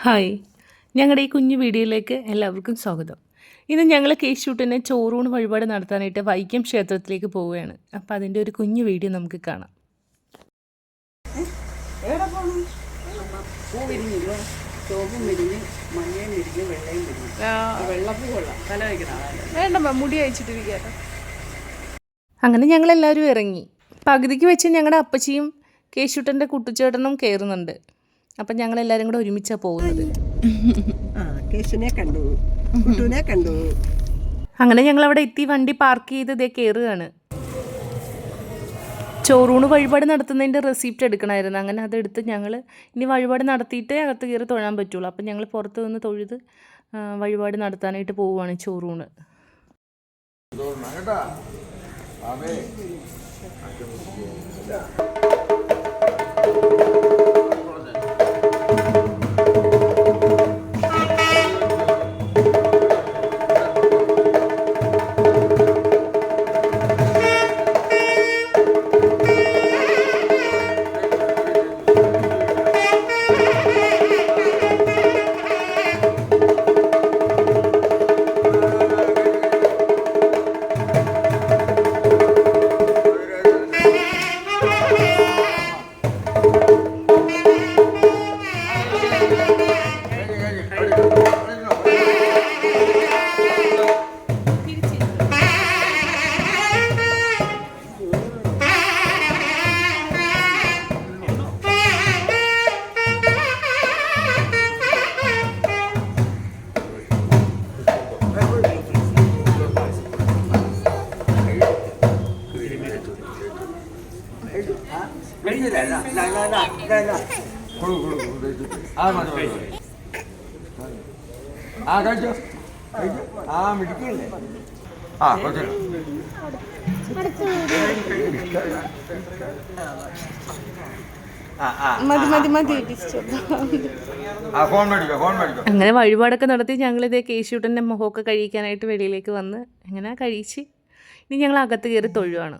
Hi, ഞങ്ങളുടെ ഈ കുഞ്ഞു വീഡിയോയിലേക്ക് എല്ലാവർക്കും സ്വാഗതം. ഇന്ന് ഞങ്ങൾ കേശൂട്ടനെ ചോറൂണ് വഴിപാട് നടത്താനായിട്ട് വൈക്കം ക്ഷേത്രത്തിലേക്ക് പോവുകയാണ്. അപ്പോൾ അതിൻ്റെ ഒരു കുഞ്ഞു വീഡിയോ നമുക്ക് കാണാം. വേണ്ട, മുടി അയച്ചിട്ടിരിക്കട്ടെ. അങ്ങനെ ഞങ്ങളെല്ലാവരും ഇറങ്ങി. പകുതിക്ക് വെച്ച് ഞങ്ങളുടെ അപ്പച്ചിയും കേശൂട്ടൻ്റെ കുട്ടിച്ചേട്ടനും കയറുന്നുണ്ട്. അപ്പം ഞങ്ങളെല്ലാവരും കൂടെ ഒരുമിച്ചാണ് പോകുന്നത്. അങ്ങനെ ഞങ്ങളവിടെ എത്തി വണ്ടി പാർക്ക് ചെയ്ത് ഇതേ കയറുകയാണ്. ചോറൂണ് വഴിപാട് നടത്തുന്നതിൻ്റെ റെസിപ്റ്റ് എടുക്കണമായിരുന്നു. അങ്ങനെ അതെടുത്ത് ഞങ്ങൾ ഇനി വഴിപാട് നടത്തിയിട്ടേ അകത്ത് കയറി തൊഴാൻ പറ്റുള്ളൂ. അപ്പം ഞങ്ങൾ പുറത്ത് നിന്ന് തൊഴുത് വഴിപാട് നടത്താനായിട്ട് പോവുകയാണ് ചോറൂണ്. അങ്ങനെ വഴിപാടൊക്കെ നടത്തി ഞങ്ങളിതേ കേശൂട്ടൻ്റെ മുഖമൊക്കെ കഴിക്കാനായിട്ട് വെളിയിലേക്ക് വന്ന് അങ്ങനെ കഴിച്ച് ഇനി ഞങ്ങൾ അകത്ത് കയറി തൊഴുവാണ്.